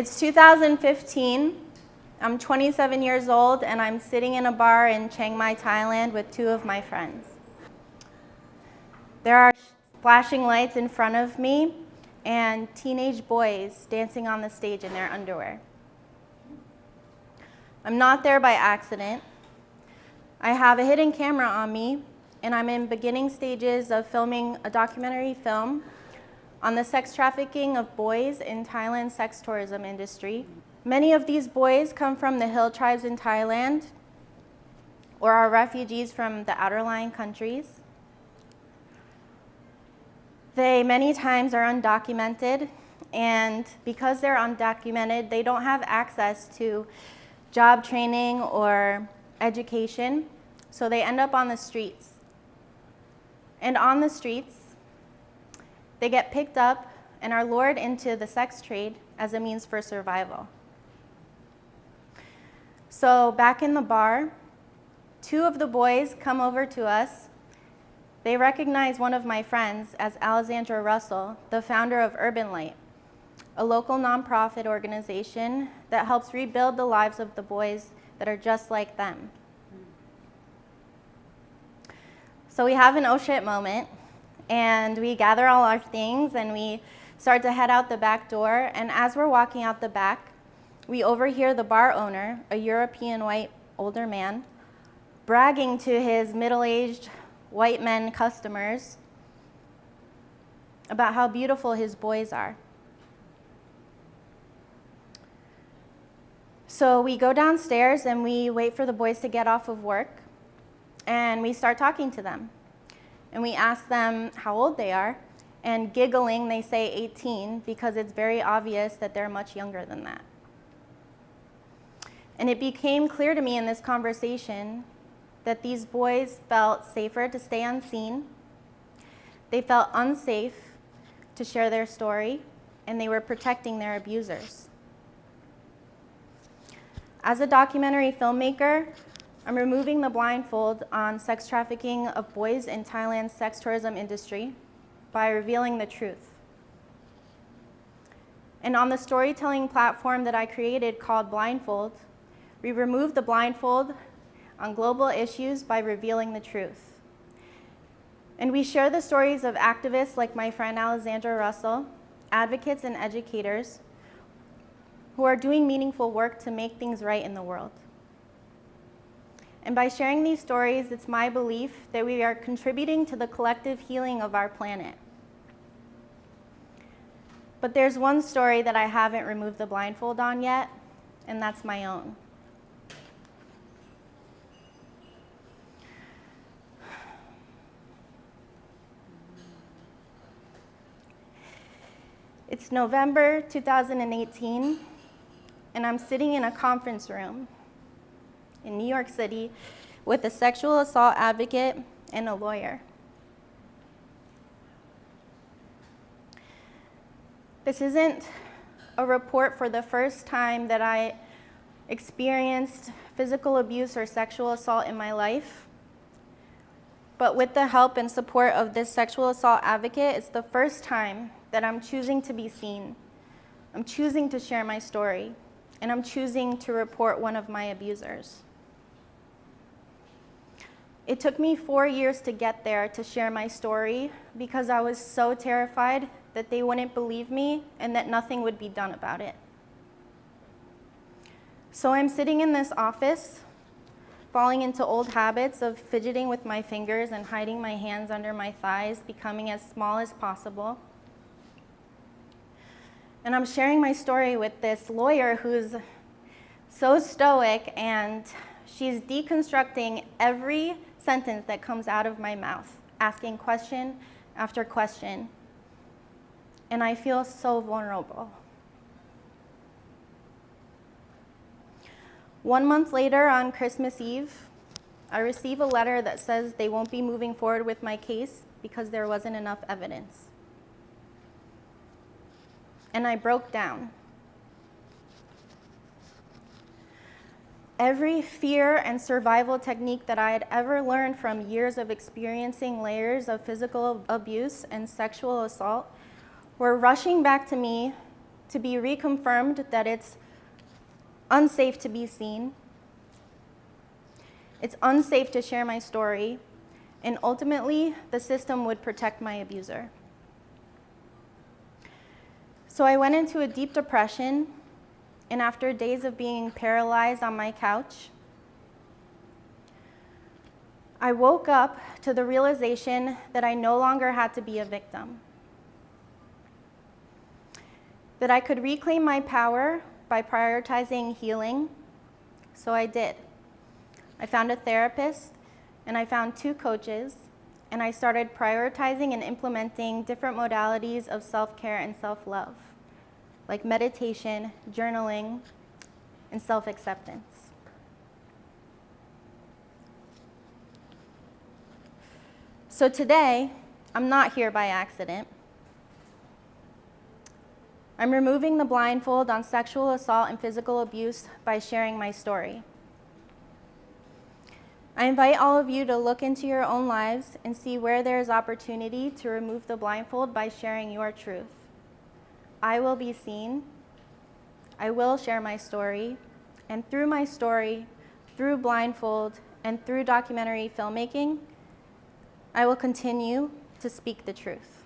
It's 2015. I'm 27 years old and I'm sitting in a bar in Chiang Mai, Thailand with two of my friends. There are flashing lights in front of me and teenage boys dancing on the stage in their underwear. I'm not there by accident. I have a hidden camera on me and I'm in beginning stages of filming a documentary film on the sex trafficking of boys in Thailand's sex tourism industry. Many of these boys come from the hill tribes in Thailand or are refugees from the outerlying countries. They many times are undocumented, and because they're undocumented, they don't have access to job training or education, so they end up on the streets. And on the streets, they get picked up and are lured into the sex trade as a means for survival. So back in the bar, two of the boys come over to us. They recognize one of my friends as Alexandra Russell, the founder of Urban Light, a local nonprofit organization that helps rebuild the lives of the boys that are just like them. So we have an oh shit moment, and we gather all our things and we start to head out the back door, and as we're walking out the back, we overhear the bar owner, a European white older man, bragging to his middle-aged white men customers about how beautiful his boys are. So we go downstairs and we wait for the boys to get off of work, and we start talking to them. And we ask them how old they are, and giggling, they say 18, because it's very obvious that they're much younger than that. And it became clear to me in this conversation that these boys felt safer to stay unseen, they felt unsafe to share their story, and they were protecting their abusers. As a documentary filmmaker, I'm removing the blindfold on sex trafficking of boys in Thailand's sex tourism industry by revealing the truth. And on the storytelling platform that I created called Blindfold, we remove the blindfold on global issues by revealing the truth. And we share the stories of activists like my friend Alexandra Russell, advocates and educators who are doing meaningful work to make things right in the world. And by sharing these stories, it's my belief that we are contributing to the collective healing of our planet. But there's one story that I haven't removed the blindfold on yet, and that's my own. It's November 2018, and I'm sitting in a conference room in New York City with a sexual assault advocate and a lawyer. This isn't a report for the first time that I experienced physical abuse or sexual assault in my life, but with the help and support of this sexual assault advocate, it's the first time that I'm choosing to be seen. I'm choosing to share my story, and I'm choosing to report one of my abusers. It took me 4 years to get there to share my story because I was so terrified that they wouldn't believe me and that nothing would be done about it. So I'm sitting in this office, falling into old habits of fidgeting with my fingers and hiding my hands under my thighs, becoming as small as possible. And I'm sharing my story with this lawyer who's so stoic, and she's deconstructing every sentence that comes out of my mouth, asking question after question. And I feel so vulnerable. 1 month later, on Christmas Eve, I receive a letter that says they won't be moving forward with my case because there wasn't enough evidence. And I broke down. Every fear and survival technique that I had ever learned from years of experiencing layers of physical abuse and sexual assault were rushing back to me to be reconfirmed that it's unsafe to be seen, it's unsafe to share my story, and ultimately, the system would protect my abuser. So I went into a deep depression, and after days of being paralyzed on my couch, I woke up to the realization that I no longer had to be a victim, that I could reclaim my power by prioritizing healing, so I did. I found a therapist, and I found 2 coaches, and I started prioritizing and implementing different modalities of self-care and self-love, like meditation, journaling, and self-acceptance. So today, I'm not here by accident. I'm removing the blindfold on sexual assault and physical abuse by sharing my story. I invite all of you to look into your own lives and see where there is opportunity to remove the blindfold by sharing your truth. I will be seen. I will share my story. And through my story, through Blindfold, and through documentary filmmaking, I will continue to speak the truth.